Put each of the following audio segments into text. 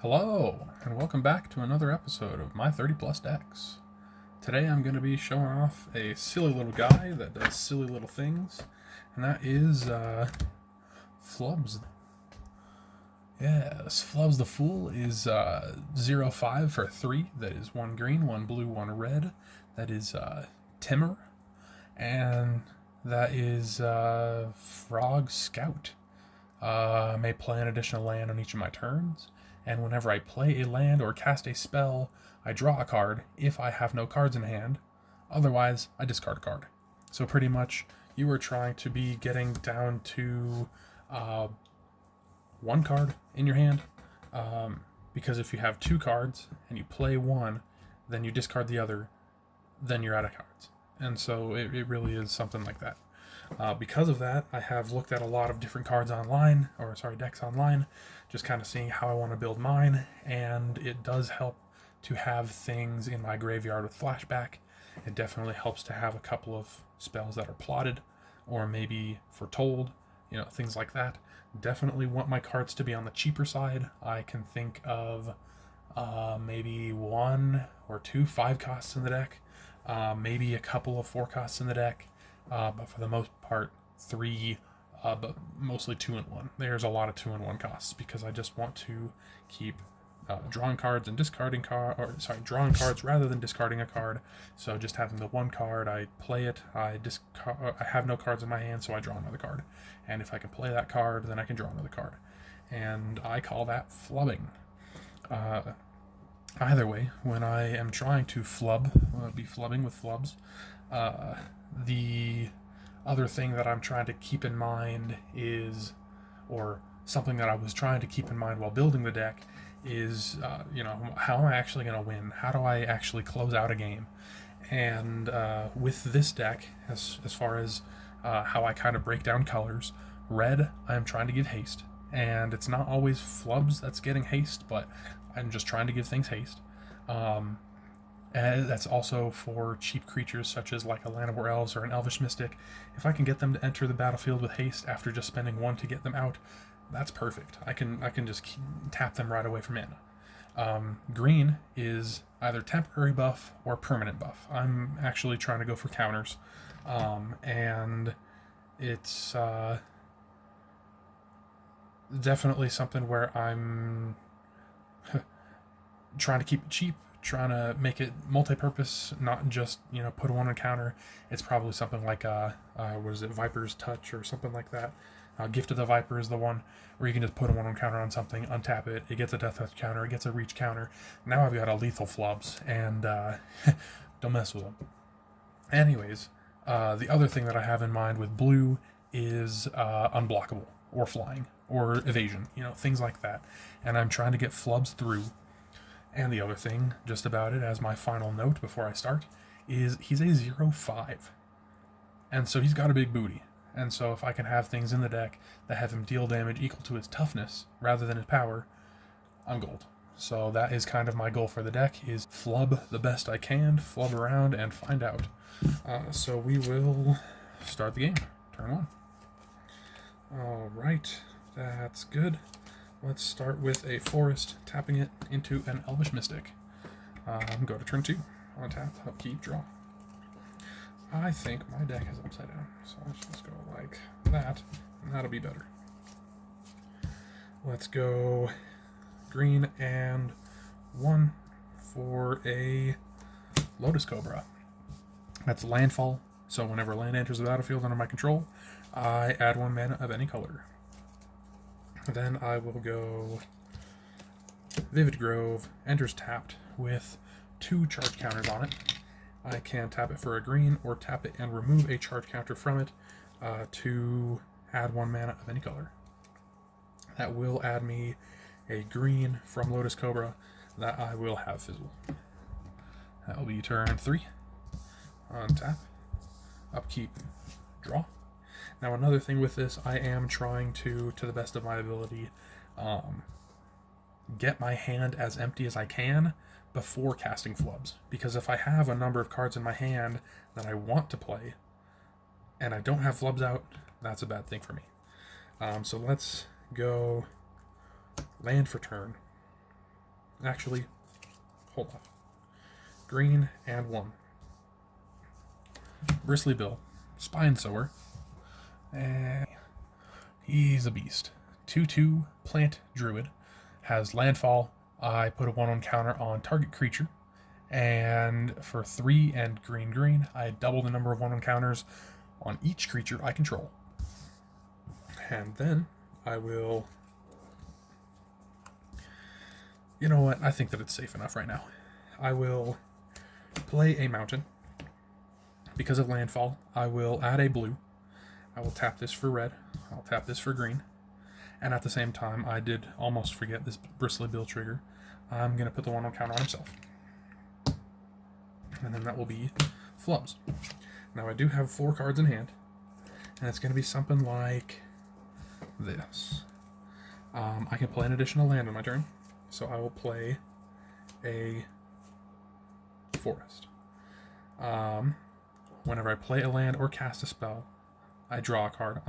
Hello, and welcome back to another episode of My 30 Plus Decks. Today I'm going to be showing off a silly little guy that does silly little things, and that is Flubs. Yes, Flubs the Fool is 0-5 for 3. That is 1 green, 1 blue, 1 red. That is Timmer, and that is Frog Scout. I may play an additional land on each of my turns, and whenever I play a land or cast a spell, I draw a card if I have no cards in hand. Otherwise, I discard a card. So pretty much, you are trying to be getting down to one card in your hand, because if you have 2 cards and you play one, then you discard the other, then you're out of cards. And so it really is something like that. Because of that, I have looked at a lot of different decks online, just kind of seeing how I want to build mine, and it does help to have things in my graveyard with flashback. It definitely helps to have a couple of spells that are plotted, or maybe foretold, things like that. Definitely want my cards to be on the cheaper side. I can think of maybe 1 or 2 5 costs in the deck, maybe a couple of 4 costs in the deck. But for the most part, 3, but mostly 2 and 1. There's a lot of 2 and 1 costs because I just want to keep drawing cards and drawing cards rather than discarding a card. So just having the 1 card, I play it, I have no cards in my hand, so I draw another card. And if I can play that card, then I can draw another card. And I call that flubbing. Either way, when I am trying to be flubbing with flubs, the other thing that I'm trying to keep in mind is, or something that I was trying to keep in mind while building the deck is, how am I actually going to win? How do I actually close out a game? And with this deck, as far as how I kind of break down colors, red, I'm trying to give haste. And it's not always flubs that's getting haste, but I'm just trying to give things haste. And that's also for cheap creatures such as like a Llanowar Elves or an Elvish Mystic. If I can get them to enter the battlefield with haste after just spending 1 to get them out, that's perfect. I can just tap them right away for mana. Green is either temporary buff or permanent buff. I'm actually trying to go for counters, and it's definitely something where I'm trying to keep it cheap, trying to make it multi-purpose, not just put 1 on counter. It's probably something like Viper's Touch or something like that. Gift of the Viper is the one where you can just put a 1 on counter on something, untap it, it gets a Death Touch counter, it gets a reach counter. Now I've got a lethal flubs, and don't mess with them. Anyways, the other thing that I have in mind with blue is unblockable, or flying, or evasion, things like that. And I'm trying to get flubs through. And the other thing, just about it, as my final note before I start, is he's a 0-5. And so he's got a big booty. And so if I can have things in the deck that have him deal damage equal to his toughness rather than his power, I'm gold. So that is kind of my goal for the deck, is flub the best I can, flub around, and find out. So we will start the game. Turn 1. Alright, that's good. Let's start with a forest, tapping it into an Elvish Mystic. Go to turn 2. On tap, upkeep, draw. I think my deck is upside down, so let's just go like that, and that'll be better. Let's go green and 1 for a Lotus Cobra. That's landfall, so whenever land enters the battlefield under my control, I add 1 mana of any color. Then I will go Vivid Grove, enters tapped with 2 charge counters on it. I can tap it for a green or tap it and remove a charge counter from it to add 1 mana of any color. That will add me a green from Lotus Cobra that I will have fizzle. That will be turn 3. Untap, upkeep, draw. Now another thing with this, I am trying to the best of my ability, get my hand as empty as I can before casting flubs. Because if I have a number of cards in my hand that I want to play, and I don't have flubs out, that's a bad thing for me. So let's go land for turn. Actually, hold off. Green and 1. Bristly Bill, Spine Sower, and he's a beast. 2/2 Plant Druid, has landfall. I put a 1/1 counter on target creature, and for 3 and green, I double the number of 1/1 counters on each creature I control. And then I will... You know what? I think that it's safe enough right now. I will play a mountain. Because of landfall, I will add a blue. I will tap this for red. I'll tap this for green. And at the same time, I did almost forget this Bristly Bill trigger. I'm going to put the 1/1 counter on himself. And then that will be Flubs. Now I do have 4 cards in hand. And it's going to be something like this. I can play an additional land on my turn. So I will play a forest. Whenever I play a land or cast a spell, I draw a card,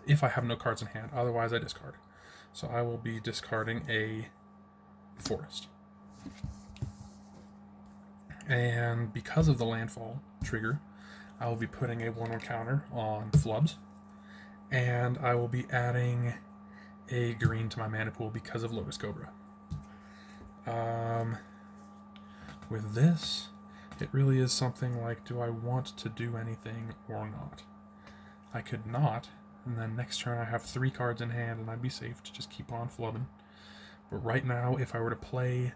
if I have no cards in hand. Otherwise, I discard. So I will be discarding a forest. And because of the landfall trigger, I will be putting a 1/1 counter on Flubs, and I will be adding a green to my mana pool because of Lotus Cobra. With this, it really is something like, do I want to do anything or not? I could not, and then next turn I have 3 cards in hand and I'd be safe to just keep on flubbing. But right now, if I were to play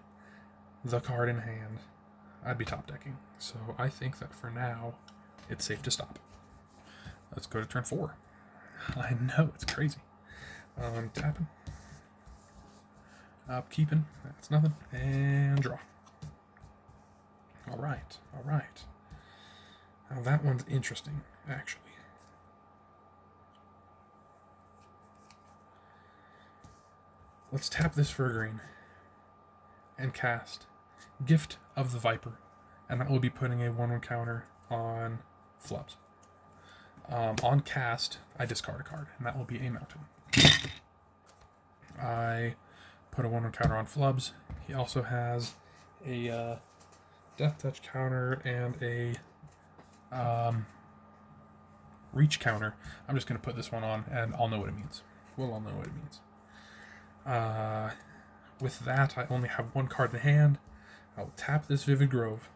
the card in hand, I'd be top decking. So I think that for now, it's safe to stop. Let's go to turn 4. I know, it's crazy. Tapping. Upkeeping, that's nothing. And draw. Alright. Now that one's interesting, actually. Let's tap this for a green and cast Gift of the Viper, and that will be putting a 1/1 counter on Flubs. On cast, I discard a card, and that will be a mountain. I put a 1/1 counter on Flubs. He also has a Death Touch counter and a Reach counter. I'm just going to put this one on, and I'll know what it means. We'll all know what it means. With that, I only have 1 card in hand. I'll tap this Vivid Grove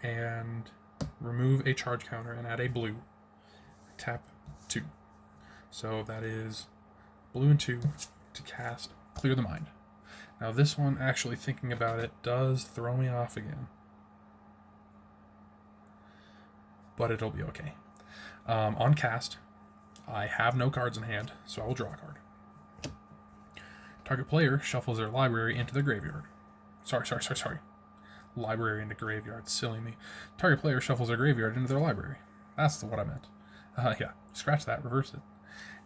and remove a charge counter and add a blue. Tap 2. So that is blue and 2 to cast Clear the Mind. Now this one, actually thinking about it, does throw me off again. But it'll be okay. On cast, I have no cards in hand, so I will draw a card. Target player shuffles their library into their graveyard. Sorry. Library into graveyard. Silly me. Target player shuffles their graveyard into their library. That's what I meant. Yeah, scratch that, reverse it.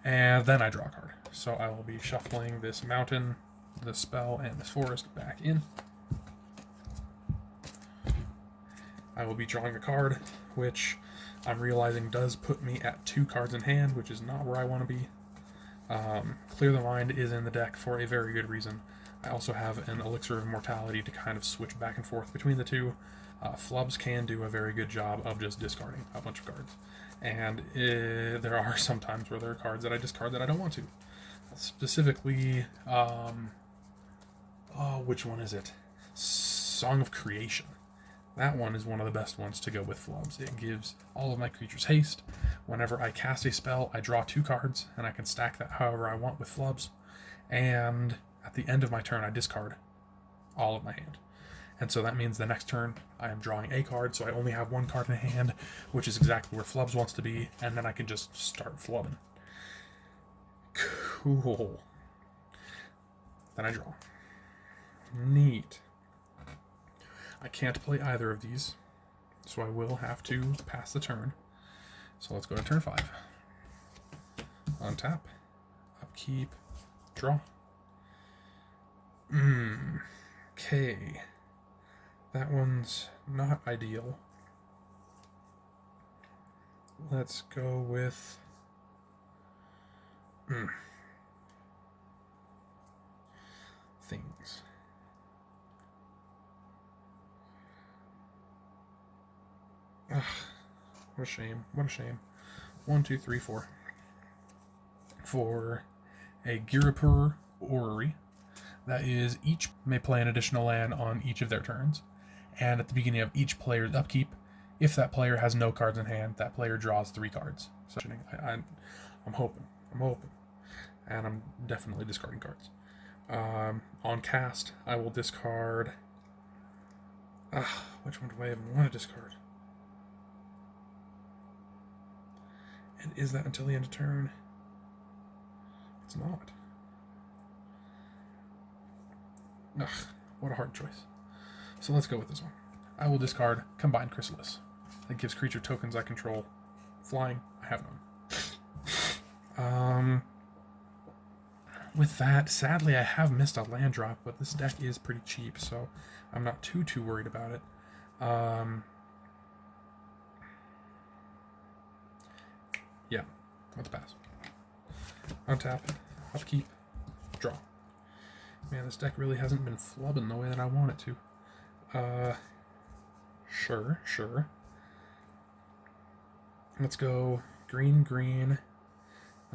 And then I draw a card. So I will be shuffling this mountain, this spell, and this forest back in. I will be drawing a card, which I'm realizing does put me at 2 cards in hand, which is not where I want to be. Clear the Mind is in the deck for a very good reason. I also have an Elixir of Immortality to kind of switch back and forth between the two. Flubs can do a very good job of just discarding a bunch of cards. And there are some times where there are cards that I discard that I don't want to. Specifically, which one is it? Song of Creation. That one is one of the best ones to go with Flubs. It gives all of my creatures haste. Whenever I cast a spell, I draw 2 cards, and I can stack that however I want with Flubs. And at the end of my turn, I discard all of my hand. And so that means the next turn, I am drawing a card, so I only have 1 card in hand, which is exactly where Flubs wants to be, and then I can just start flubbing. Cool. Then I draw. Neat. I can't play either of these, so I will have to pass the turn. So let's go to turn 5. Untap, upkeep, draw. Okay. That one's not ideal. Let's go with... Things. What a shame. What a shame. 1, 2, 3, 4. For a Girapur Orrery, that is, each may play an additional land on each of their turns. And at the beginning of each player's upkeep, if that player has no cards in hand, that player draws 3 cards. So I'm hoping. And I'm definitely discarding cards. On cast, I will discard... which one do I even want to discard? And is that until the end of turn? It's not. Ugh, what a hard choice. So let's go with this one. I will discard Combined Chrysalis. That gives creature tokens I control flying. I have none. With that, sadly I have missed a land drop, but this deck is pretty cheap, so I'm not too worried about it. Yeah, let's pass. Untap, upkeep, draw. Man, this deck really hasn't been flubbing the way that I want it to. Sure. Let's go green, and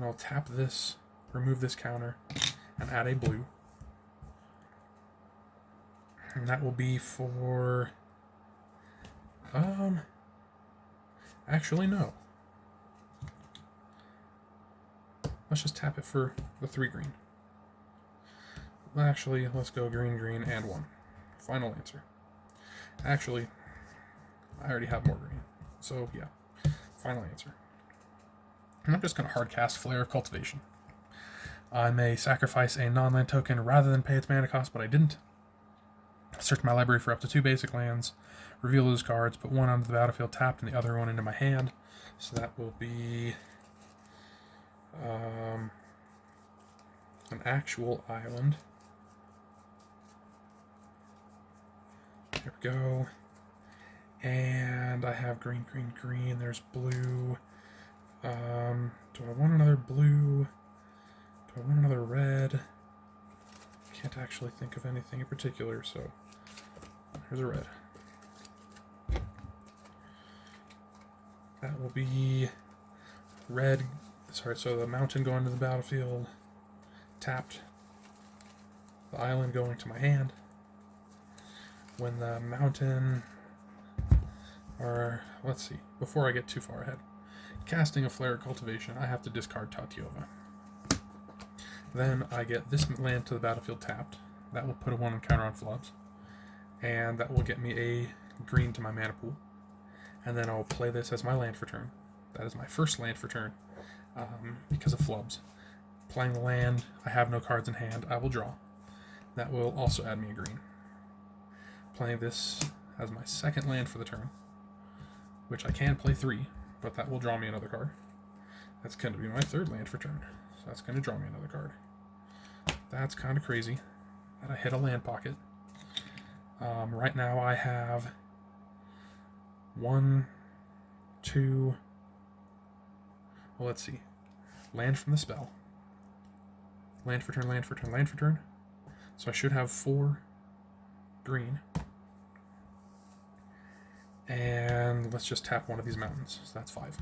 I'll tap this, remove this counter, and add a blue. And that will be for... Actually, no. Let's just tap it for the 3 green. Actually, let's go green, and 1. Final answer. Actually, I already have more green. So, yeah. Final answer. And I'm just going to hard cast Flare of Cultivation. I may sacrifice a non-land token rather than pay its mana cost, but I didn't. Search my library for up to 2 basic lands. Reveal those cards, put one onto the battlefield tapped and the other one into my hand. So that will be... an actual island. There we go. And I have green. There's blue. Do I want another blue? Do I want another red? Can't actually think of anything in particular, so here's a red. That will be red. Sorry, so the mountain going to the battlefield, tapped. The island going to my hand. When the mountain, or let's see, before I get too far ahead, casting a Flare of Cultivation, I have to discard Tatiova. Then I get this land to the battlefield tapped. That will put a 1 counter on Flubs. And that will get me a green to my mana pool. And then I'll play this as my land for turn. That is my first land for turn, because of Flubs. Playing the land, I have no cards in hand, I will draw. That will also add me a green. Playing this as my second land for the turn, which I can play 3, but that will draw me another card. That's going to be my third land for turn, so that's going to draw me another card. That's kind of crazy that I hit a land pocket. Right now I have 1, 2, well, let's see. Land from the spell. Land for turn. So I should have 4 green. And let's just tap one of these mountains. So that's 5.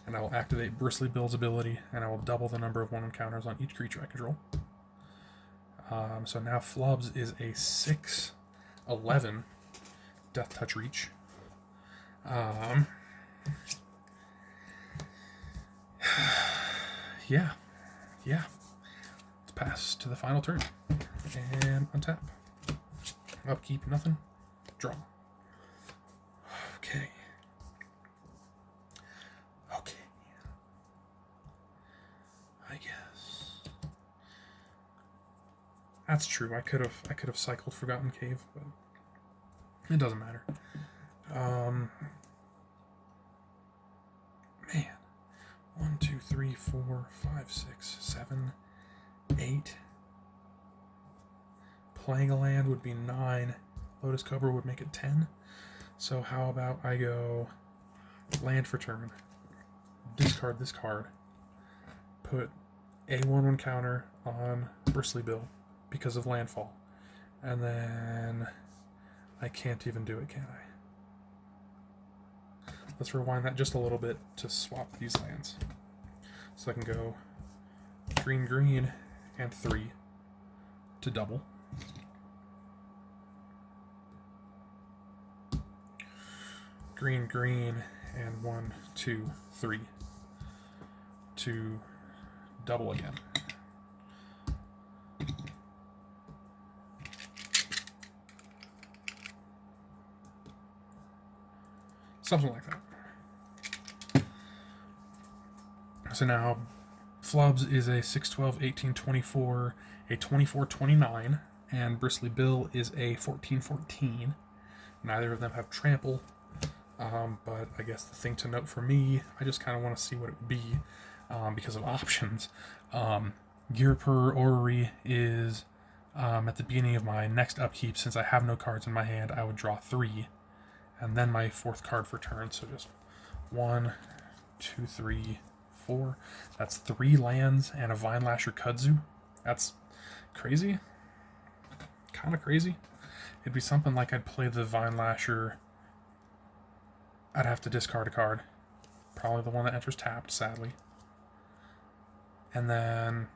And I will activate Bristly Bill's ability, and I will double the number of 1 encounters on each creature I control. So now Flubs is a 6/11 Death Touch Reach. Yeah. Let's pass to the final turn. And untap. Upkeep, nothing. Draw. Okay. I guess. That's true. I could have cycled Forgotten Cave, but it doesn't matter. Man. 1, 2, 3, 4, 5, 6, 7, 8. Playing a land would be 9. Lotus Cobra would make it 10. So how about I go land for turn, discard this card, put a 1/1 counter on Bristly Bill because of landfall, and then I can't even do it, can I? let's rewind that just a little bit to swap these lands. So I can go green, green, and 3 to double. Green, green, and 1, 2, 3 to double again. Something like that. So now, Flubs is a 6-12, 18-24, a 24-29, and Bristly Bill is a 14-14. Neither of them have trample, but I guess the thing to note for me, I just kind of want to see what it would be because of options. Gear-Per Orrery is at the beginning of my next upkeep. Since I have no cards in my hand, I would draw 3, and then my 4th card for turn. So just 1, 2, 3, 4. That's 3 lands and a Vine Lasher Kudzu. That's crazy. Kind of crazy. It'd be something like I'd play the Vine Lasher. I'd have to discard a card. Probably the one that enters tapped, sadly. And then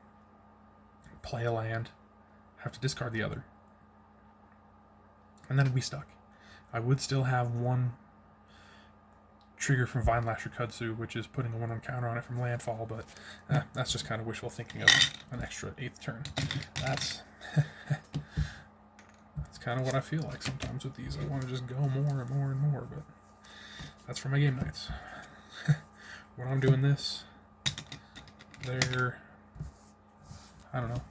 play a land. Have to discard the other. And then I'd be stuck. I would still have one trigger from Vine Lasher Kudzu, which is putting a 1/1 counter on it from landfall, but that's just kind of wishful thinking of an extra 8th turn. That's kind of what I feel like sometimes with these. I want to just go more and more and more, but that's for my game nights. When I'm doing this, they're, I don't know,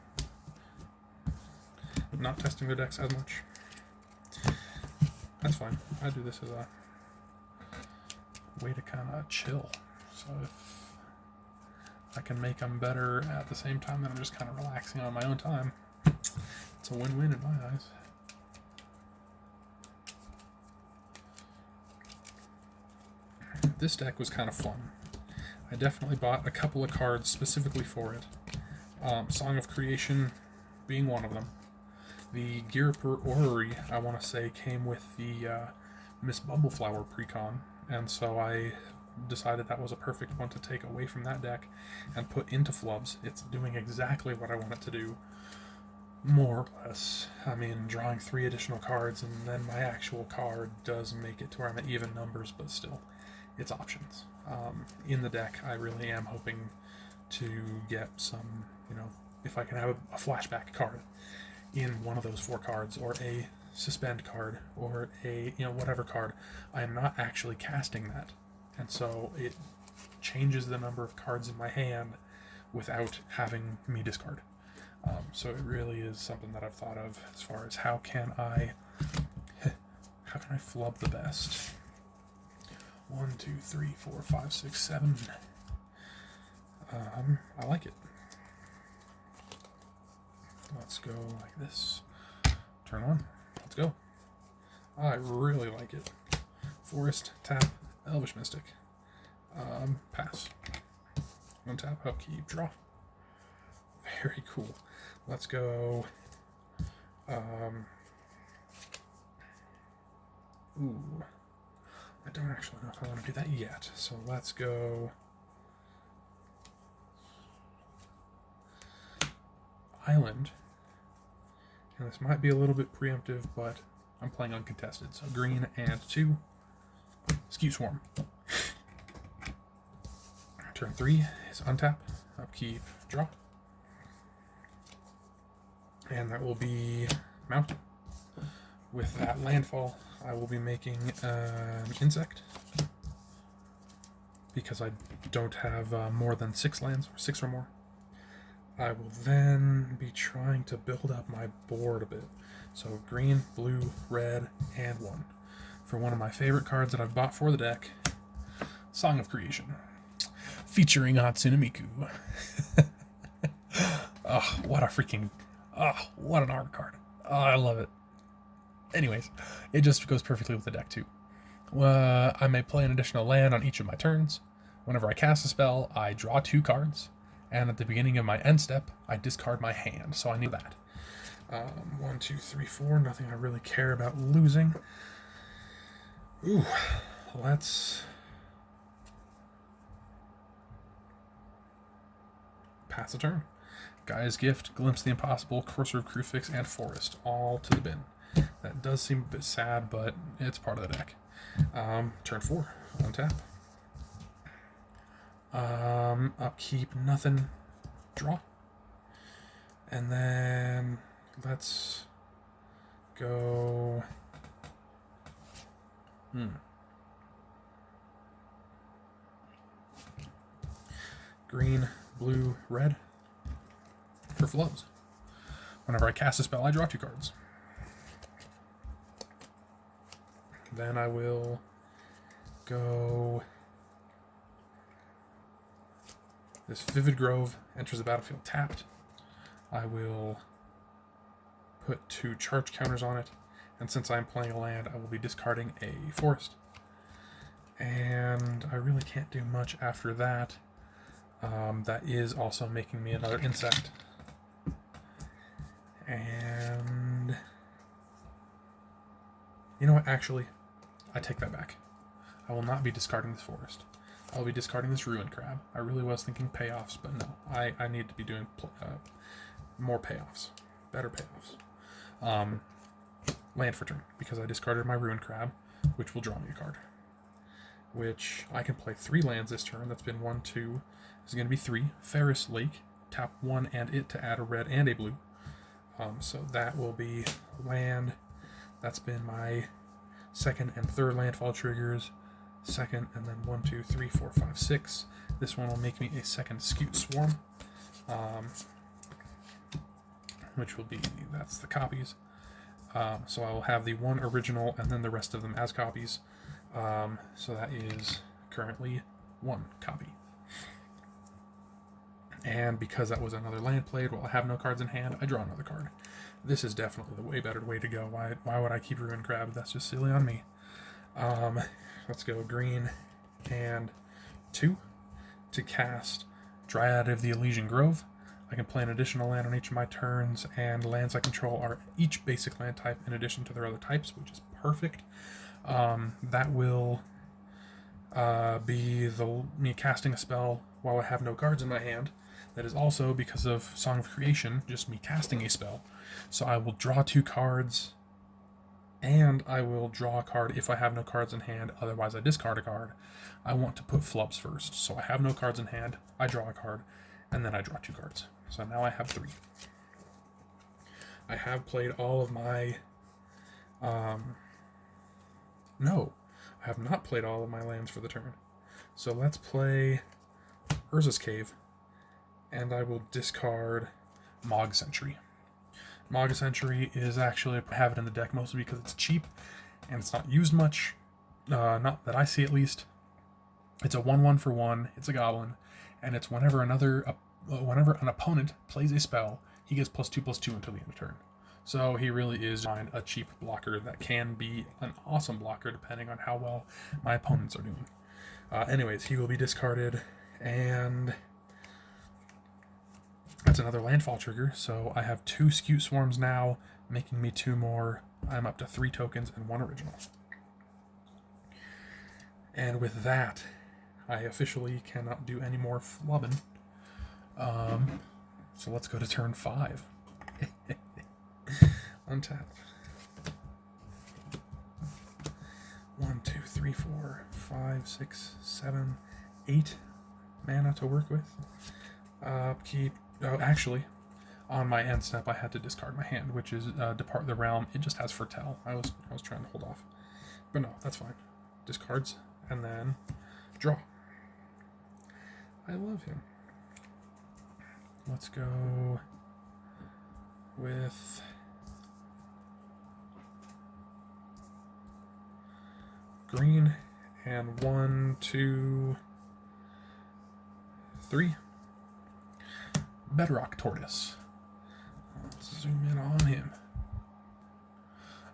not testing their decks as much. That's fine. I do this as a way to kind of chill. So if I can make them better at the same time that I'm just kind of relaxing on my own time, it's a win-win in my eyes. This deck was kind of fun. I definitely bought a couple of cards specifically for it. Song of Creation being one of them. The Gear-Per Orrery, I want to say, came with the Miss Bubbleflower precon, and so I decided that was a perfect one to take away from that deck and put into Flubs. It's doing exactly what I want it to do, more or less. I mean, drawing 3 additional cards, and then my actual card does make it to where I'm at even numbers, but still, it's options. In the deck, I really am hoping to get some, if I can have a flashback card in one of those 4 cards, or a suspend card, or a, whatever card. I am not actually casting that. And so it changes the number of cards in my hand without having me discard. So it really is something that I've thought of as far as how can I flub the best. 1, 2, 3, 4, 5, 6, 7. I like it. Let's go like this. Turn 1. Let's go. I really like it. Forest, tap, Elvish Mystic. Pass. 1 tap, upkeep, draw. Very cool. Let's go. Ooh. I don't actually know if I want to do that yet. So let's go. Island. And this might be a little bit preemptive, but I'm playing uncontested. So green and 2. Skew Swarm. Turn 3 is untap, upkeep, draw. And that will be mountain. With that landfall, I will be making an insect. Because I don't have more than 6 lands, or 6 or more. I will then be trying to build up my board a bit. So green, blue, red, and 1. For one of my favorite cards that I've bought for the deck, Song of Creation. Featuring Hatsune Miku. Oh, what an art card. Oh, I love it. Anyways, it just goes perfectly with the deck too. I may play an additional land on each of my turns. Whenever I cast a spell, I draw 2 cards. And at the beginning of my end step, I discard my hand, so I need that. 1, 2, 3, 4, nothing I really care about losing. Ooh, let's pass a turn. Guy's Gift, Glimpse the Impossible, Courser of Crucifix, and Forest, all to the bin. That does seem a bit sad, but it's part of the deck. Turn 4, untap. Upkeep, nothing, draw. And then let's go... Green, blue, red for Flubs. Whenever I cast a spell, I draw 2 cards. Then I will go... This Vivid Grove enters the battlefield tapped. I will put 2 charge counters on it, and since I'm playing a land, I will be discarding a forest. And I really can't do much after that. That is also making me another insect. And you know what, actually, I take that back. I will not be discarding this forest. I will be discarding this ruined crab. I really was thinking payoffs, but no, I need to be doing more payoffs, better payoffs. Land for turn, because I discarded my ruined crab, which will draw me a card. Which I can play 3 lands this turn. That's been 1, 2. This is going to be 3. Ferris Lake, tap 1 and it to add a red and a blue. So that will be land. That's been my second and third landfall triggers. Second, and then 1, 2, 3, 4, 5, 6. This one will make me a second Scute Swarm, which will be, that's the copies. So I will have the 1 original and then the rest of them as copies. So that is currently 1 copy. And because that was another land played, while I have no cards in hand, I draw another card. This is definitely the way better way to go. Why would I keep Ruined Crab? That's just silly on me. Let's go green and 2 to cast Dryad of the Elysian Grove. I can play an additional land on each of my turns, and lands I control are each basic land type in addition to their other types, which is perfect. That will be me casting a spell while I have no cards in my hand. That is also, because of Song of Creation, just me casting a spell. So I will draw 2 cards, and I will draw a card if I have no cards in hand, otherwise I discard a card. I want to put Flubs first, so I have no cards in hand, I draw a card, and then I draw 2 cards. So now I have 3. I have played all of my... No, I have not played all of my lands for the turn. So let's play Urza's Cave, and I will discard Mog Century. Mog Century is actually, I have it in the deck mostly because it's cheap and it's not used much. Not that I see, at least. It's a 1/1 for 1, it's a goblin, and it's whenever an opponent plays a spell, he gets +2/+2 until the end of turn. So he really is a cheap blocker that can be an awesome blocker depending on how well my opponents are doing. Anyways, he will be discarded, and that's another landfall trigger. So I have 2 Scute Swarms now, making me 2 more. I'm up to 3 tokens and 1 original. And with that, I officially cannot do any more flubbing. So let's go to turn 5. Untap. 1, 2, 3, 4, 5, 6, 7, 8 mana to work with. Upkeep. Oh, actually, on my end step, I had to discard my hand, which is Depart the Realm. It just has Foretell. I was trying to hold off, but no, that's fine. Discards and then draw. I love him. Let's go with green and 1, 2, 3. Bedrock Tortoise. Let's zoom in on him.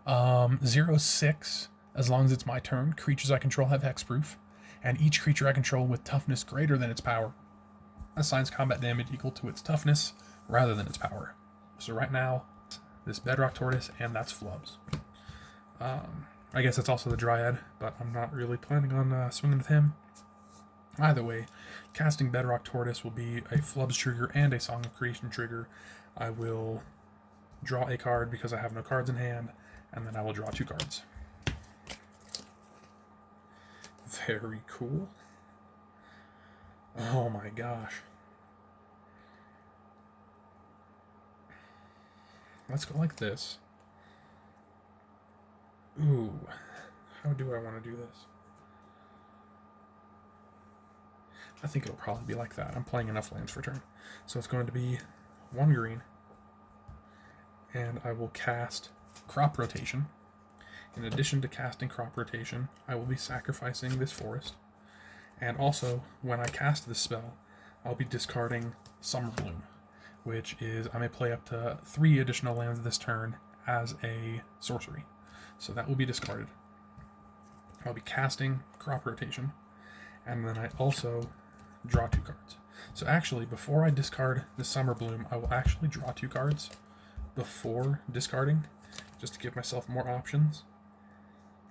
0/6. As long as it's my turn, creatures I control have hexproof, and each creature I control with toughness greater than its power assigns combat damage equal to its toughness rather than its power. So right now, this Bedrock Tortoise, and that's Flubs. I guess that's also the Dryad, but I'm not really planning on swinging with him. Either way, casting Bedrock Tortoise will be a Flubs trigger and a Song of Creation trigger. I will draw a card because I have no cards in hand, and then I will draw 2 cards. Very cool. Oh my gosh. Let's go like this. Ooh, how do I want to do this? I think it'll probably be like that. I'm playing enough lands for turn. So it's going to be 1 green. And I will cast Crop Rotation. In addition to casting Crop Rotation, I will be sacrificing this forest. And also, when I cast this spell, I'll be discarding Summer Bloom, which is I may play up to 3 additional lands this turn as a sorcery. So that will be discarded. I'll be casting Crop Rotation, and then I also draw 2 cards. So actually, before I discard the Summer Bloom, I will actually draw 2 cards before discarding, just to give myself more options.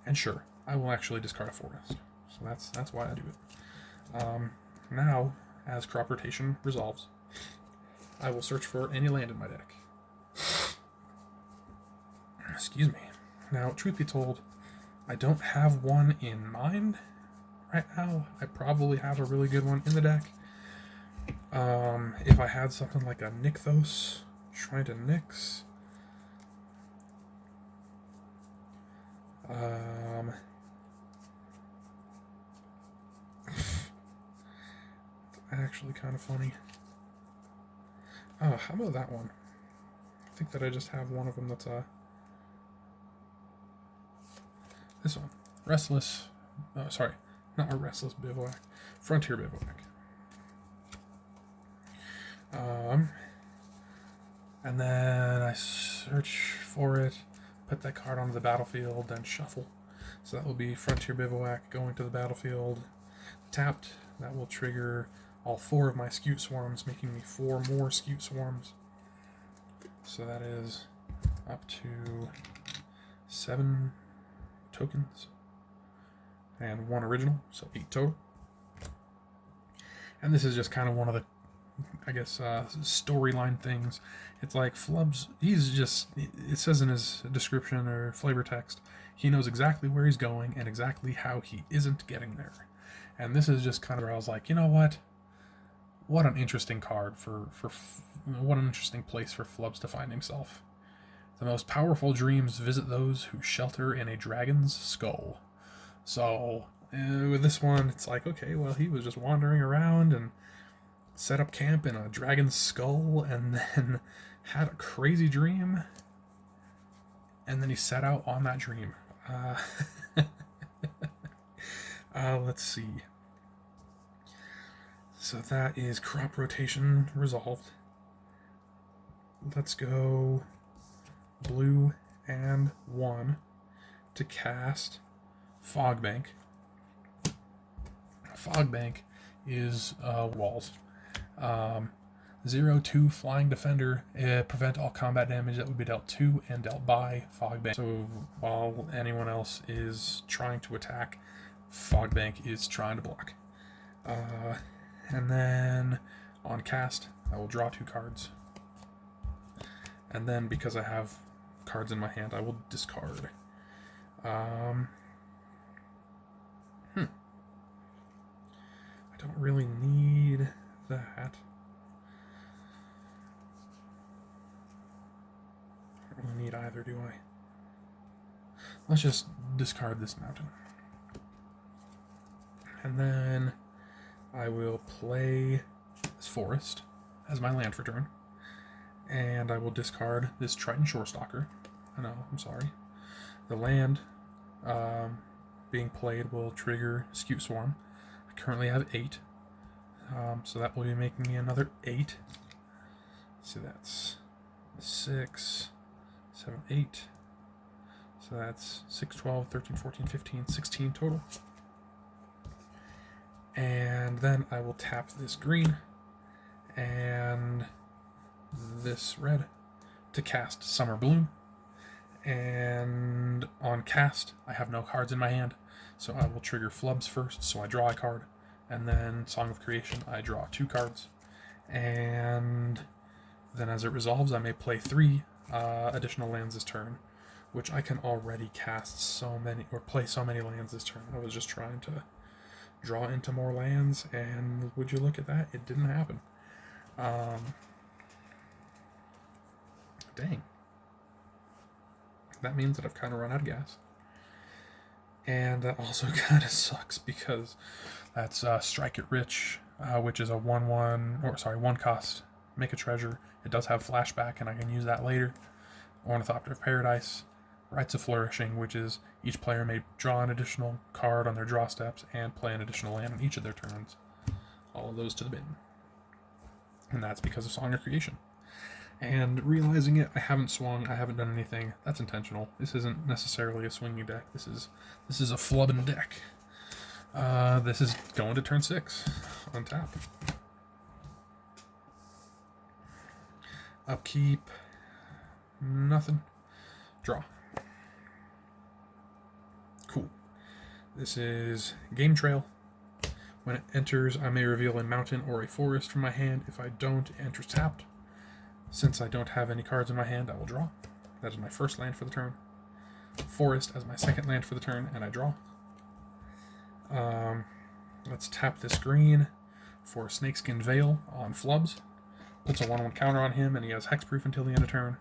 And sure, I will actually discard a forest. So that's why I do it. Now, as Crop Rotation resolves, I will search for any land in my deck. Excuse me. Now, truth be told, I don't have one in mind right now. I probably have a really good one in the deck. If I had something like a Nykthos, Shrine to Nyx. Actually kind of funny. Oh, how about that one? I think that I just have one of them that's this one. Restless, sorry, not a Restless Bivouac. Frontier Bivouac. And then I search for it, put that card onto the battlefield, then shuffle. So that will be Frontier Bivouac going to the battlefield. Tapped, that will trigger all 4 of my Scute Swarms, making me 4 more Scute Swarms. So that is up to 7 tokens and 1 original, so 8 total. And this is just kind of one of the, I guess, storyline things. It's like Flubs, it says in his description or flavor text, he knows exactly where he's going and exactly how he isn't getting there. And this is just kind of where I was like, you know what? What an interesting card what an interesting place for Flubs to find himself. The most powerful dreams visit those who shelter in a dragon's skull. So, with this one, it's like, okay, well, he was just wandering around and set up camp in a dragon's skull and then had a crazy dream. And then he set out on that dream. Let's see. So that is Crop Rotation resolved. Let's go blue and 1 to cast Fogbank. Fogbank is walls. 0/2 Flying Defender. Prevent all combat damage that would be dealt to and dealt by Fogbank. So while anyone else is trying to attack, Fogbank is trying to block. And then on cast, I will draw 2 cards. And then because I have cards in my hand, I will discard. I don't really need that. I don't really need either, do I? Let's just discard this mountain. And then I will play this forest as my land for turn. And I will discard this Triton Shorestalker. No, I'm sorry. The land being played will trigger Scute Swarm. I currently have 8. So that will be making me another 8. So that's 6, 7, 8. So that's 6, 12, 13, 14, 15, 16 total. And then I will tap this green and this red to cast Summer Bloom. And on cast, I have no cards in my hand, so I will trigger Flubs first, so I draw a card, And then Song of Creation, I draw 2 cards. And then as it resolves, I may play 3 additional lands this turn, which I can already cast so many, or play so many lands this turn. I was just trying to draw into more lands, and would you look at that? It didn't happen. Dang. That means that I've kind of run out of gas. And that also kind of sucks because that's Strike It Rich, which is a 1 cost, make a treasure. It does have flashback, and I can use that later. Ornithopter of Paradise, Rites of Flourishing, which is each player may draw an additional card on their draw steps and play an additional land on each of their turns. All of those to the bin. And that's because of Song of Creation. And realizing it, I haven't swung, I haven't done anything. That's intentional. This isn't necessarily a swinging deck. This is a flubbing deck. This is going to turn 6 on tap. Upkeep. Nothing. Draw. Cool. This is Game Trail. When it enters, I may reveal a mountain or a forest from my hand. If I don't, it enters tapped. Since I don't have any cards in my hand, I will draw. That is my first land for the turn. Forest as my second land for the turn, and I draw. Let's tap this green for Snakeskin Veil on Flubs. Puts a 1/1 counter on him, and he has hexproof until the end of turn.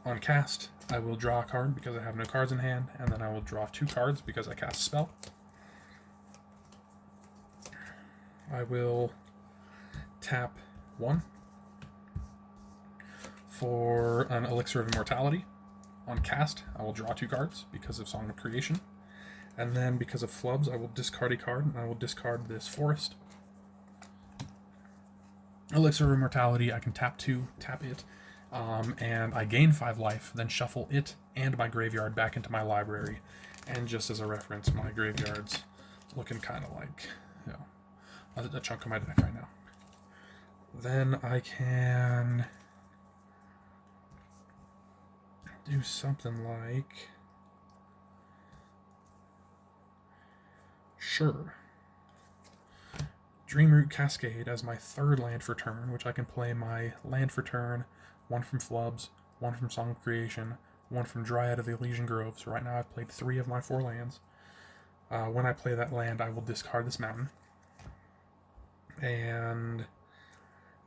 On cast, I will draw a card because I have no cards in hand, and then I will draw 2 cards because I cast a spell. I will tap 1 for an Elixir of Immortality. On cast, I will draw 2 cards because of Song of Creation. And then because of Flubs, I will discard a card, and I will discard this Forest. Elixir of Immortality, I can tap 2, tap it, and I gain 5 life, then shuffle it and my graveyard back into my library. And just as a reference, my graveyard's looking kind of like, you know, a chunk of my deck right now. Then I can do something like, sure, Dreamroot Cascade as my 3rd land for turn, which I can play my land for turn, 1 from Flubs, 1 from Song of Creation, 1 from Dryad of the Elysian Grove. So right now I've played 3 of my 4 lands. When I play that land, I will discard this mountain. And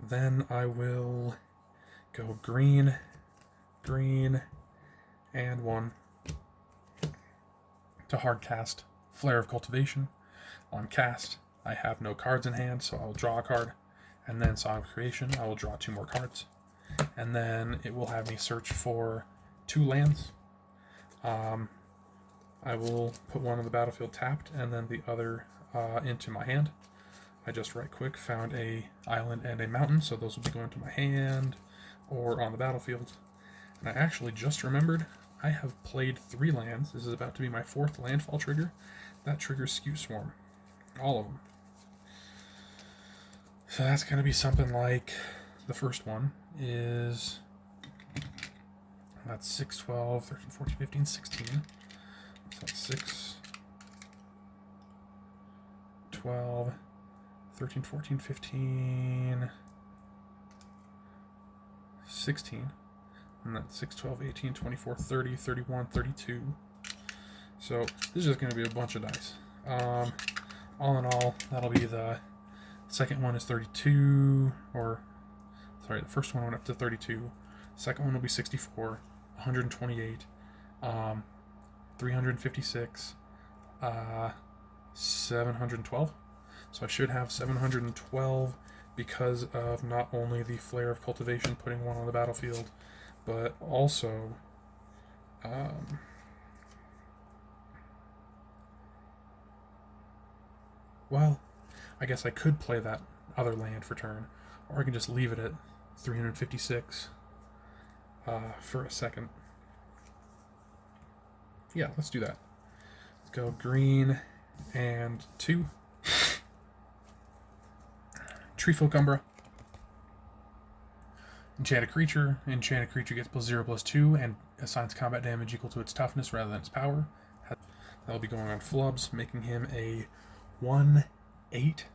then I will go green, green, and 1 to hard cast Flare of Cultivation. On cast, I have no cards in hand, so I will draw a card. And then Song of Creation, I will draw 2 more cards. And then it will have me search for 2 lands. I will put one on the battlefield tapped, and then the other into my hand. I just right quick found a island and a mountain, so those will be going to my hand or on the battlefield. And I actually just remembered I have played 3 lands. This is about to be my 4th landfall trigger. That triggers Skew Swarm. All of them. So that's going to be something like, the first one is, that's 6, 12, 13, 14, 15, 16. So that's 6, 12, 13, 14, 15, 16. And that's 6, 12, 18, 24, 30, 31, 32. So this is just going to be a bunch of dice. All in all, that'll be the second one is 32, or sorry, the first one went up to 32. Second one will be 64, 128, 356, 712. So I should have 712 because of not only the Flare of Cultivation putting 1 on the battlefield, but also well, I guess I could play that other land for turn, or I can just leave it at 356 for a second. Yeah, let's do that. Let's go green and 2. Treefolk Umbra. Enchanted creature. Enchanted creature gets +0/+2 and assigns combat damage equal to its toughness rather than its power. That'll be going on Flubs, making him a 1/8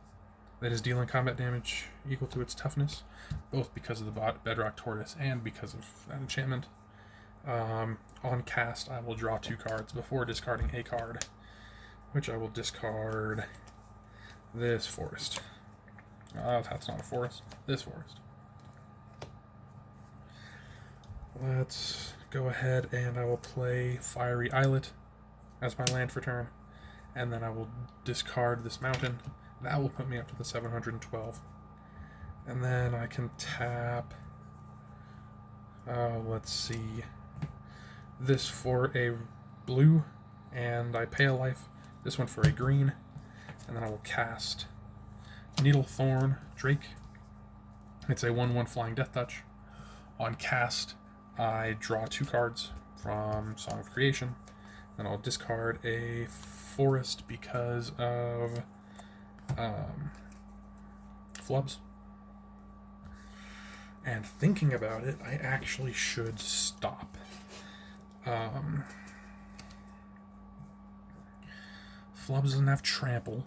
that is dealing combat damage equal to its toughness, both because of the Bedrock Tortoise and because of that enchantment. On cast, I will draw 2 cards before discarding a card, which I will discard this forest. That's not a forest. This forest. Let's go ahead and I will play Fiery Islet as my land for turn, and then I will discard this mountain. That will put me up to the 712. And then I can tap, let's see, this for a blue, and I pay a life, this one for a green, and then I will cast Needlethorn Drake. It's a 1/1 flying death touch. On cast, I draw 2 cards from Song of Creation, then I'll discard a forest because of Flubs. And thinking about it, I actually should stop. Flubs doesn't have trample.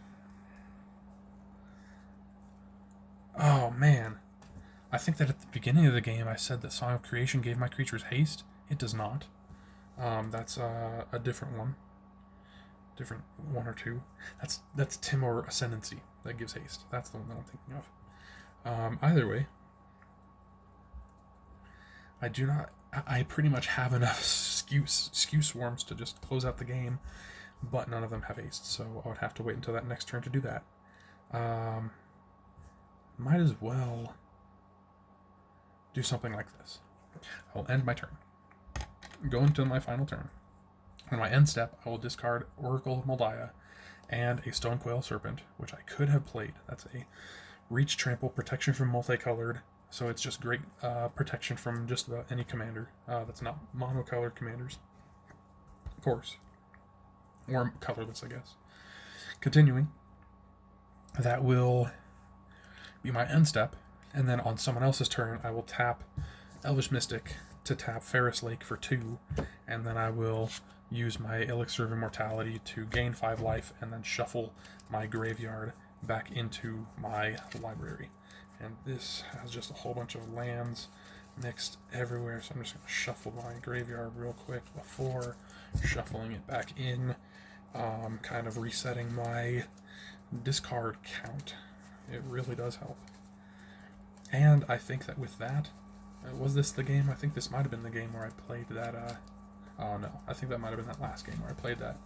Oh man, I think that at the beginning of the game I said that Song of Creation gave my creatures haste. It does not. That's a different one. Different one or two. That's Timor Ascendancy that gives haste. That's the one that I'm thinking of. Either way, I pretty much have enough skew swarms to just close out the game, but none of them have haste, so I would have to wait until that next turn to do that. Might as well do something like this. I'll end my turn. Go into my final turn. On my end step, I will discard Oracle of Moldiah and a Stonecoil Serpent, which I could have played. That's a reach, trample, protection from multicolored, so it's just great protection from just about any commander that's not monocolored commanders, of course, or colorless, I guess. Continuing, that will be my end step, and then on someone else's turn, I will tap Elvish Mystic to tap Ferris Lake for 2, and then I will use my Elixir of Immortality to gain 5 life, and then shuffle my graveyard back into my library. And this has just a whole bunch of lands mixed everywhere, so I'm just going to shuffle my graveyard real quick before shuffling it back in, kind of resetting my discard count. It really does help. And I think that with that, was this the game? I think this might have been the game where I played that, oh no, I think that might have been that last game where I played that,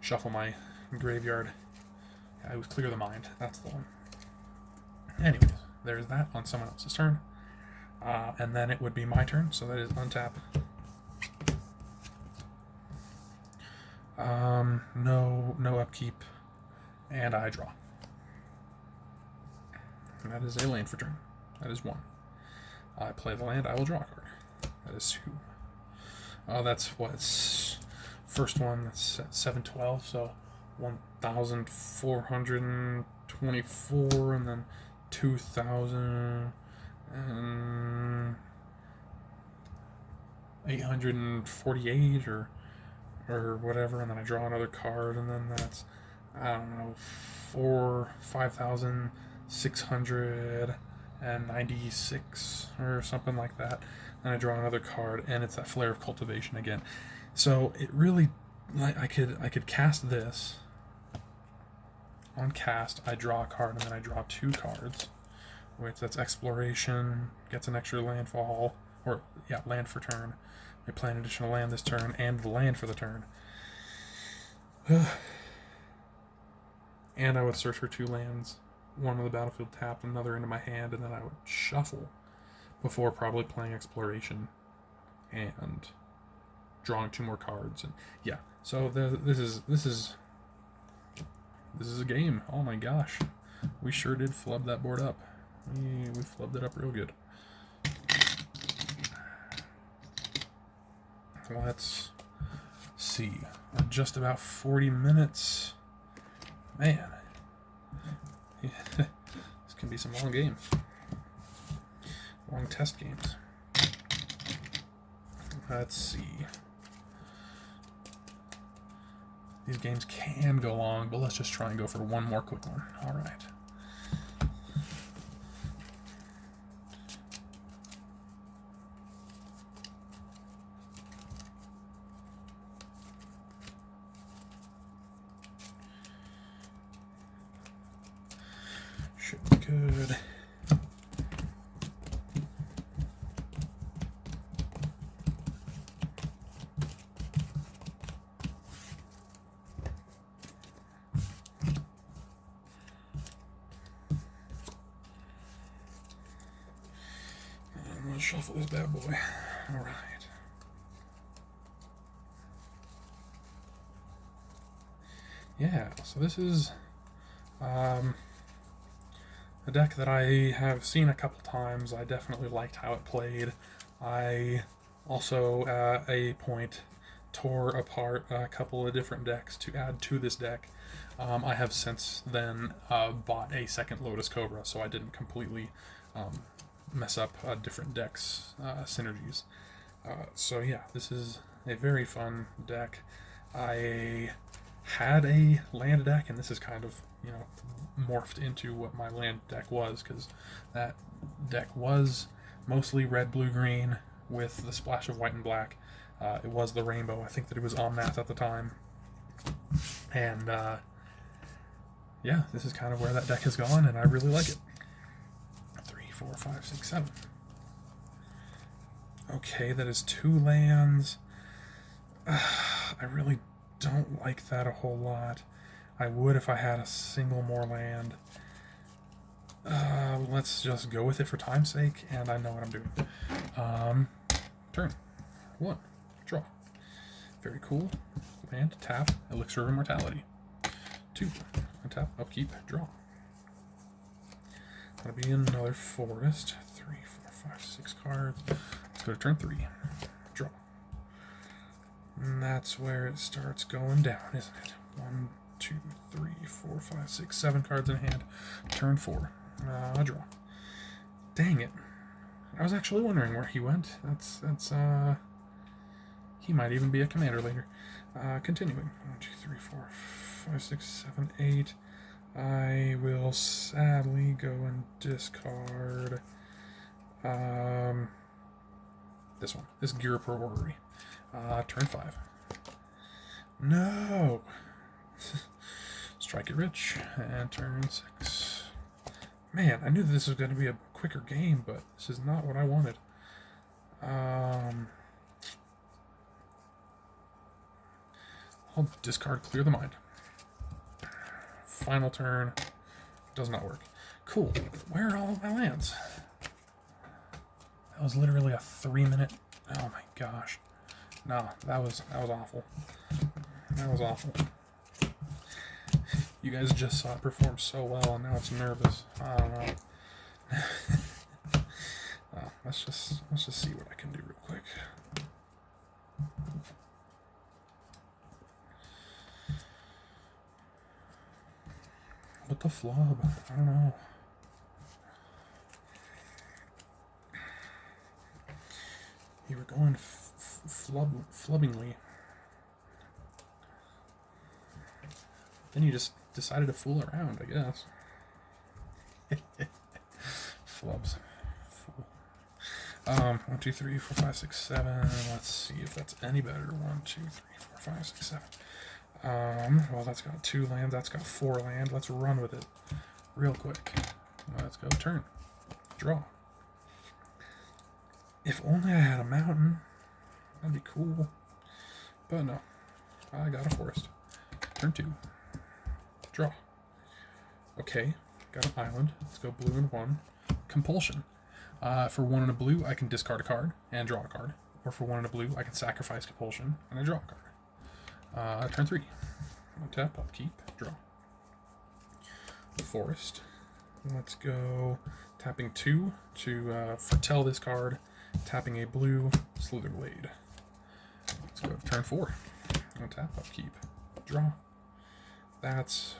shuffle my graveyard. Yeah, it was Clear the Mind, that's the one. Anyways, there's that on someone else's turn. And then it would be my turn, so that is untap. No upkeep, and I draw. And that is a land for turn. That is 1. I play the land, I will draw a card. That is 2. That's what's first one, that's at 712, so 1,424, and then 2,848 or whatever, and then I draw another card, and then that's, I don't know, 5,696 or something like that. Then I draw another card, and it's that Flare of Cultivation again. So it really, I could cast this. On cast, I draw a card, and then I draw 2 cards, which that's Exploration, gets an extra landfall, or yeah, land for turn. I play an additional land this turn, and the land for the turn. And I would search for 2 lands, one on the battlefield tapped, another into my hand, and then I would shuffle before probably playing Exploration and drawing 2 more cards. And yeah, so this is a game. Oh my gosh, we sure did flub that board up. We flubbed it up real good. Let's see. We're just about 40 minutes. Man, this can be some long games. Long test games. Let's see. These games can go long, but let's just try and go for one more quick one. All right. Should be good. Shuffle this bad boy. All right. Yeah, so this is a deck that I have seen a couple times. I definitely liked how it played. I also, at a point, tore apart a couple of different decks to add to this deck. I have since then bought a second Lotus Cobra, so I didn't completely mess up different decks synergies. So yeah, this is a very fun deck. I had a land deck, and this is kind of, you know, morphed into what my land deck was, because that deck was mostly red, blue, green with the splash of white and black. It was the rainbow. I think that it was Omnath at the time. And yeah, this is kind of where that deck has gone, and I really like it. 3, 4, 5, 6, 7. Okay, that is 2 lands. I really don't like that a whole lot. I would if I had a single more land. Let's just go with it for time's sake, and I know what I'm doing. Turn 1, draw. Very cool. Land, tap, Elixir of Immortality. 2, untap, upkeep, draw. Gonna be another forest. 3, 4, 5, 6 cards. Let's go to turn 3. Draw. And that's where it starts going down, isn't it? 1, 2, 3, 4, 5, 6, 7 cards in hand. Turn 4. Draw. Dang it. I was actually wondering where he went. He might even be a commander later. Continuing. 1, 2, 3, 4, 5, 6, 7, 8. I will sadly go and discard this one. This Gear Orrery. Turn 5. No! Strike it rich. And turn 6. Man, I knew that this was going to be a quicker game, but this is not what I wanted. I'll discard Clear the Mind. Final turn. Does not work. Cool. Where are all of my lands? That was literally a 3-minute. Oh my gosh. No, that was awful. That was awful. You guys just saw it perform so well, and now it's nervous. I don't know. Let's just see what I can do real quick. What the flub? I don't know. You were going flubbingly. Then you just decided to fool around, I guess. Flubs. Fool. 1, 2, 3, 4, 5, 6, 7. Let's see if that's any better. 1, 2, 3, 4, 5, 6, 7. Well, that's got 2 lands. That's got 4 land. Let's run with it real quick. Let's go turn. Draw. If only I had a mountain. That'd be cool. But no. I got a forest. Turn 2. Draw. Okay. Got an island. Let's go blue and 1. Compulsion. For 1 and a blue, I can discard a card and draw a card. Or for 1 and a blue, I can sacrifice Compulsion and I draw a card. Turn 3. Tap, upkeep, draw. Forest. Let's go tapping 2 to foretell this card. Tapping a blue Slitherblade. Let's go to turn 4. Tap, upkeep, draw. That's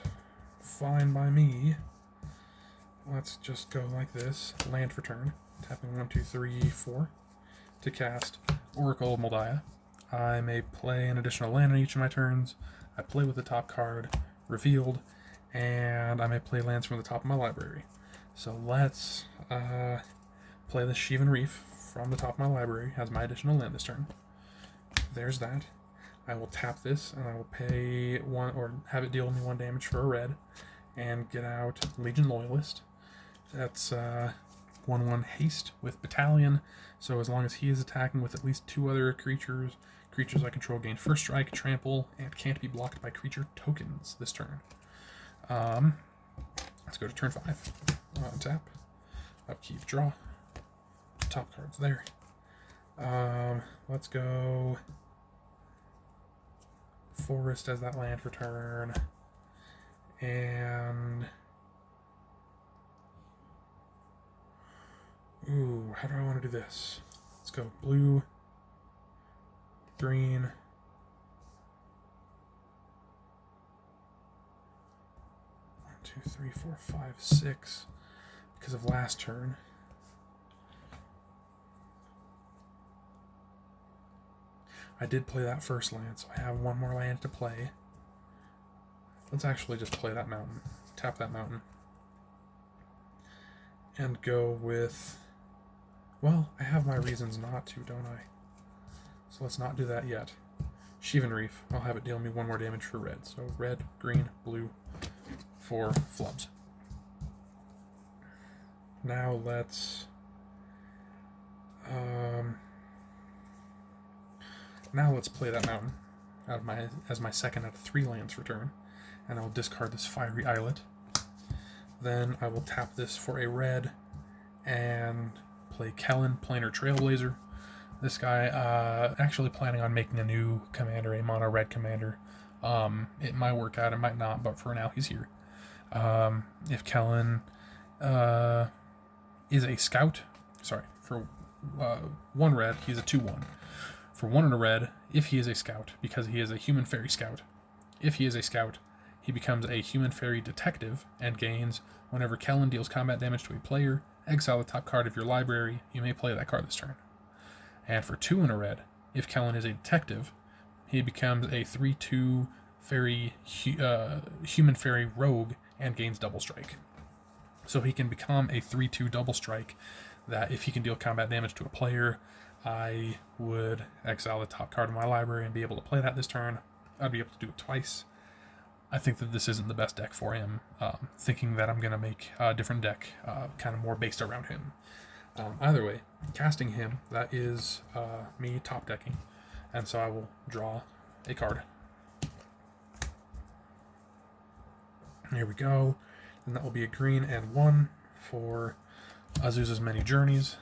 fine by me. Let's just go like this. Land for turn. Tapping 1, 2, 3, 4 to cast Oracle of Moldiah. I may play an additional land on each of my turns. I play with the top card, revealed, and I may play lands from the top of my library. So let's play the Sheevan Reef from the top of my library as my additional land this turn. There's that. I will tap this, and I will pay one, or have it deal me 1 damage for a red, and get out Legion Loyalist. That's 1/1 haste with Battalion, so as long as he is attacking with at least 2 other creatures I control gain first strike, trample, and can't be blocked by creature tokens this turn. Let's go to turn 5. Tap, upkeep, draw. Top card's there. Let's go Forest as that land for turn, and ooh, how do I want to do this? Let's go blue, green, 1, 2, 3, 4, 5, 6 because of last turn. I did play that first land, so I have 1 more land to play. Let's actually just play that mountain. Tap that mountain. And go with... Well, I have my reasons not to, don't I? So let's not do that yet. Sheevan Reef. I'll have it deal me 1 more damage for red. So red, green, blue for Flubs. Now let's... Now let's play that mountain as my second out of 3 lands for turn, and I'll discard this Fiery Islet. Then I will tap this for a red and play Kellen, Planar Trailblazer. This guy actually planning on making a new commander, a mono red commander. It might work out, it might not, but for now he's here. If Kellen is a scout, sorry, for 1 red, he's a 2/1. For 1 and a red, if he is a scout, because he is a human fairy scout, if he is a scout, he becomes a human fairy detective and gains whenever Kellen deals combat damage to a player, exile the top card of your library, you may play that card this turn. And for 2 and a red, if Kellen is a detective, he becomes a 3/2 fairy, human fairy rogue and gains double strike. So he can become a 3/2 double strike that if he can deal combat damage to a player, I would exile the top card of my library and be able to play that this turn. I'd be able to do it twice. I think that this isn't the best deck for him, thinking that I'm going to make a different deck kind of more based around him. Either way, casting him, that is me top decking, and so I will draw a card. Here we go, and that will be a green and 1 for Azusa's Many Journeys.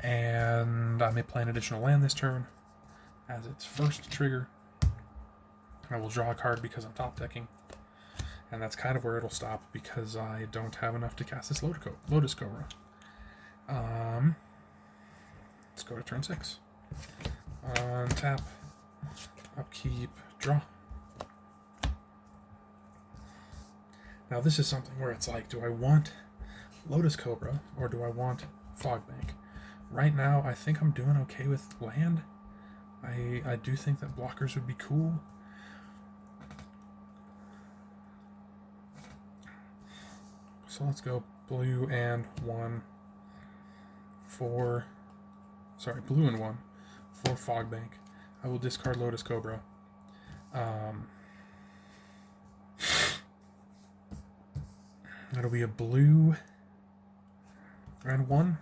And I may play an additional land this turn as its first trigger. I will draw a card because I'm top decking, and that's kind of where it'll stop because I don't have enough to cast this Lotus Cobra. Let's go to turn 6. Tap, upkeep, draw. Now this is something where it's like, do I want Lotus Cobra or do I want Fogbank? Right now, I think I'm doing okay with land. I do think that blockers would be cool. So let's go blue and 1 for... Sorry, blue and 1 for Fogbank. I will discard Lotus Cobra. That'll be a blue and 1.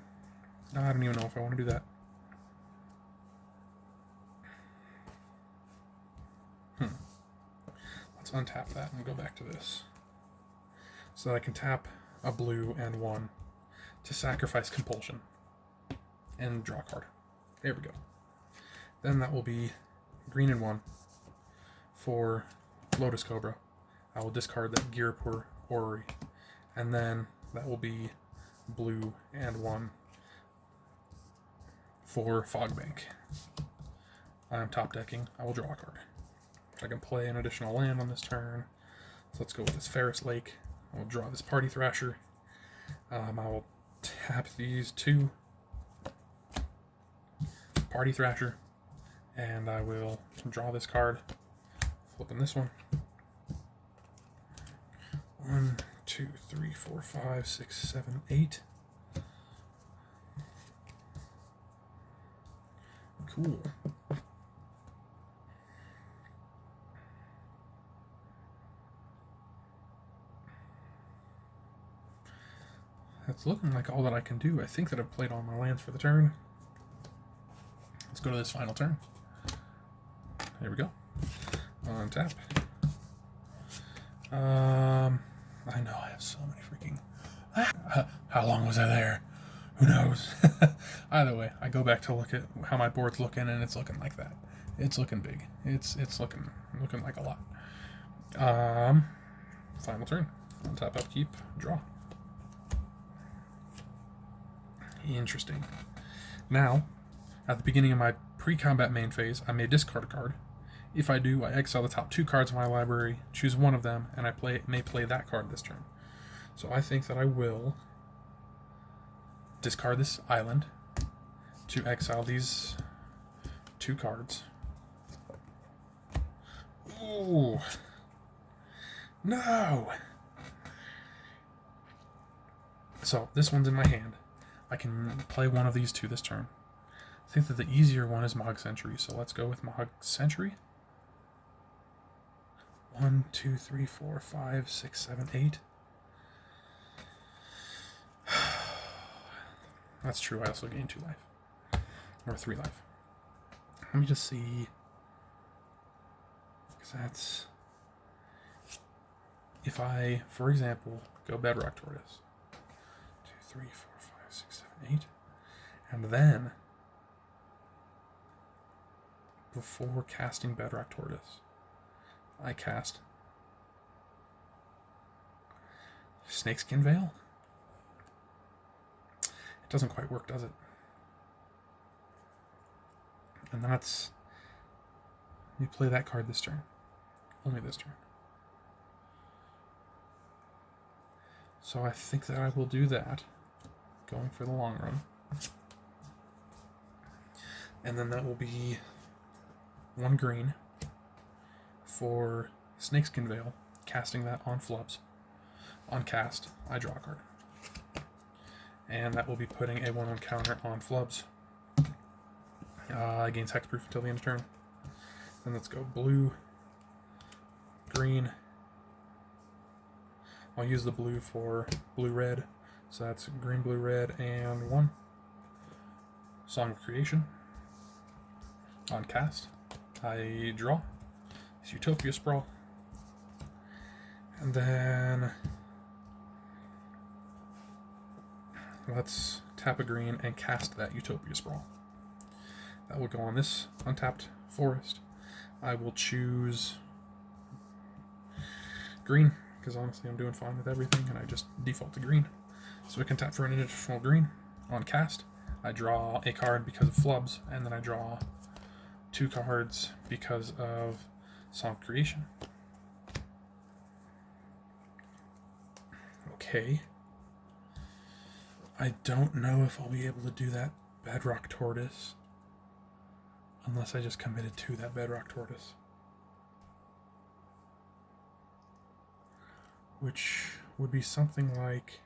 No, I don't even know if I want to do that. Let's untap that and go back to this. So that I can tap a blue and 1 to sacrifice Compulsion and draw a card. There we go. Then that will be green and 1 for Lotus Cobra. I will discard that Girapur Orrery. And then that will be blue and 1 for Fogbank. I'm top decking. I will draw a card. I can play an additional land on this turn. So let's go with this Ferris Lake. I will draw this Party Thrasher. I will tap these 2. Party Thrasher. And I will draw this card, flipping this one. 1, 2, 3, 4, 5, 6, 7, 8. Cool. That's looking like all that I can do. I think that I've played all my lands for the turn. Let's go to this final turn. Here we go. On tap. I know I have so many freaking... How long was I there? Who knows? Either way, I go back to look at how my board's looking, and it's looking like that. It's looking big. It's looking like a lot. Final turn. On tap, upkeep, draw. Interesting. Now, at the beginning of my pre-combat main phase, I may discard a card. If I do, I exile the top 2 cards of my library, choose one of them, and I may play that card this turn. So I think that I will discard this island to exile these 2 cards. Ooh. No! So, this one's in my hand. I can play one of these 2 this turn. I think that the easier one is Mog Century, so let's go with Mog Century. 1, 2, 3, 4, 5, 6, 7, 8. That's true, I also gain 2 life. Or 3 life. Let me just see. Because that's... If I, for example, go Bedrock Tortoise. 2, 3, 4, 5, 6, 7, 8. And then, before casting Bedrock Tortoise, I cast Snakeskin Veil. It doesn't quite work, does it? And that's... You play that card this turn. Only this turn. So I think that I will do that, going for the long run. And then that will be 1 green for Snakeskin Veil, casting that on Flubs. On cast, I draw a card. And that will be putting a 1/1 counter on Flubs. Gains hexproof until the end of turn. Then let's go blue, green. I'll use the blue for blue-red. So that's green, blue, red, and 1. Song of Creation. On cast, I draw. It's Utopia Sprawl. And then let's tap a green and cast that Utopia Sprawl. That will go on this untapped forest. I will choose green, because honestly I'm doing fine with everything, and I just default to green. So I can tap for an additional green. On cast, I draw a card because of Flubs, and then I draw 2 cards because of Song of Creation. Okay. I don't know if I'll be able to do that Bedrock Tortoise unless I just committed to that Bedrock Tortoise. Which would be something like...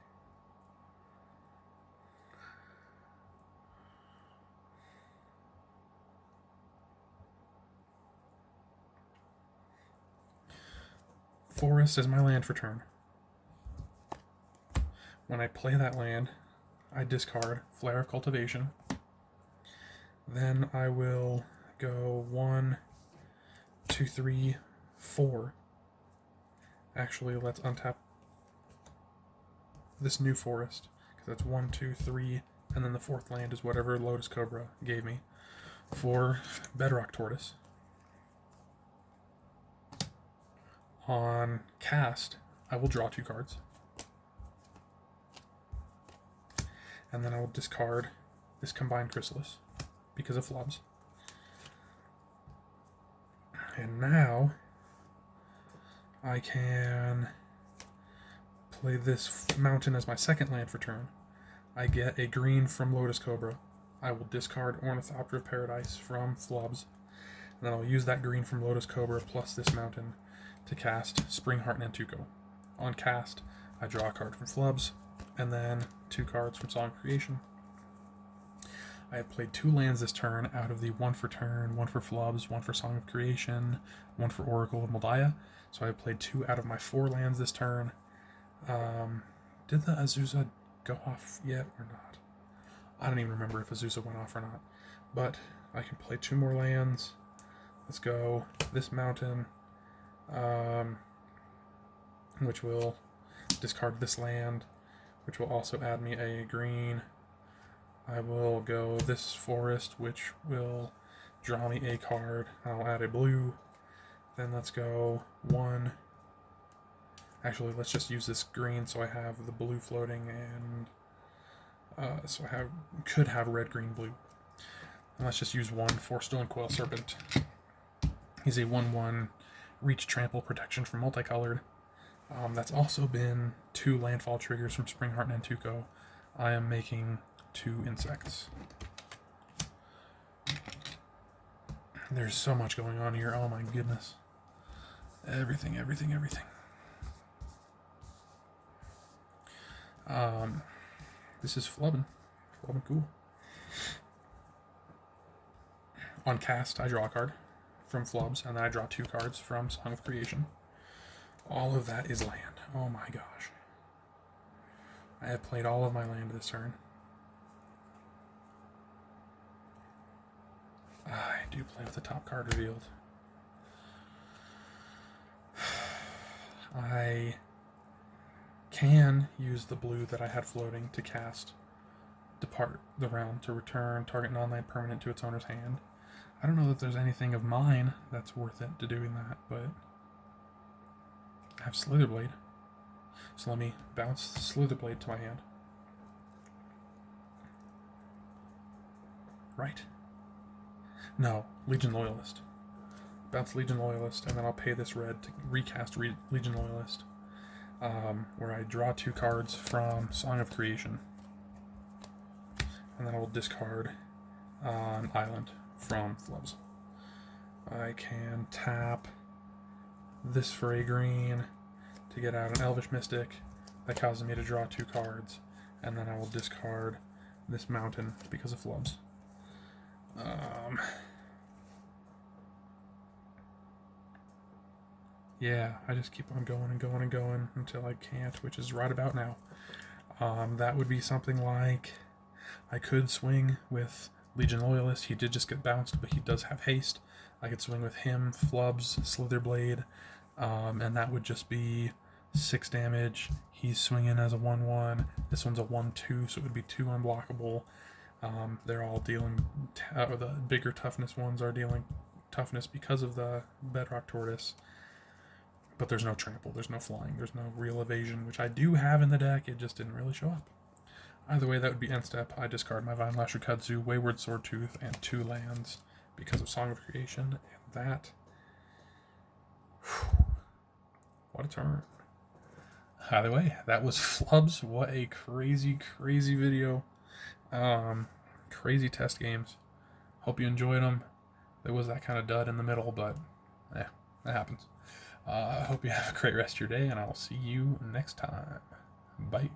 Forest is my land for turn. When I play that land, I discard Flare of Cultivation. Then I will go 1, 2, 3, 4. Actually, let's untap this new forest, because that's 1, 2, 3, and then the 4th land is whatever Lotus Cobra gave me for Bedrock Tortoise. On cast, I will draw 2 cards. And then I will discard this Combined Chrysalis because of Flubs. And now I can play this mountain as my 2nd land for turn. I get a green from Lotus Cobra. I will discard Ornithopter of Paradise from Flubs. And then I'll use that green from Lotus Cobra plus this mountain to cast Spring Heart Nantuko. On cast, I draw a card from Flubs, and then 2 cards from Song of Creation. I have played 2 lands this turn out of the 1 for turn, 1 for Flubs, 1 for Song of Creation, 1 for Oracle of Moldiah. So I have played 2 out of my 4 lands this turn. Did the Azusa go off yet or not? I don't even remember if Azusa went off or not. But I can play 2 more lands. Let's go. This mountain, which will discard this land, which will also add me a green. I will go this forest, which will draw me a card. I'll add a blue. Then let's go 1. Actually, let's just use this green so I have the blue floating, and so I could have red, green, blue. And let's just use 1 for Stonecoil Serpent. He's a 1/1 reach, trample, protection from multicolored. That's also been 2 landfall triggers from Spring Heart Nantuko. I am making 2 insects. There's so much going on here. Oh my goodness. Everything. This is Flubbing cool. On cast, I draw a card from Flubs, and then I draw 2 cards from Song of Creation. All of that is land. Oh my gosh. I have played all of my land this turn. I do play with the top card revealed. I can use the blue that I had floating to cast Depart the Realm to return target non-land permanent to its owner's hand. I don't know that there's anything of mine that's worth it to doing that, but I have Slitherblade. So let me bounce Slitherblade to my hand. Right? No, Legion Loyalist. Bounce Legion Loyalist, and then I'll pay this red to recast Legion Loyalist, where I draw 2 cards from Song of Creation. And then I will discard an island from Flubs. I can tap this for a green to get out an Elvish Mystic that causes me to draw 2 cards, and then I will discard this mountain because of Flubs. Yeah, I just keep on going until I can't, which is right about now. That would be something like I could swing with Legion Loyalist. He did just get bounced, but he does have haste. I could swing with him, Flubs, Slitherblade, and that would just be 6 damage. He's swinging as a 1/1. This one's a 1/2, so it would be 2 unblockable. They're all dealing, the bigger toughness ones are dealing toughness because of the Bedrock Tortoise. But there's no trample, there's no flying, there's no real evasion, which I do have in the deck, it just didn't really show up. Either way, that would be end step. I discard my Vine Lasher Kudzu, Wayward Swordtooth, and 2 lands because of Song of Creation, and that... what a turn. Either way, that was Flubs. What a crazy video. Crazy test games. Hope you enjoyed them. There was that kind of dud in the middle, but that happens. I hope you have a great rest of your day, and I will see you next time. Bye.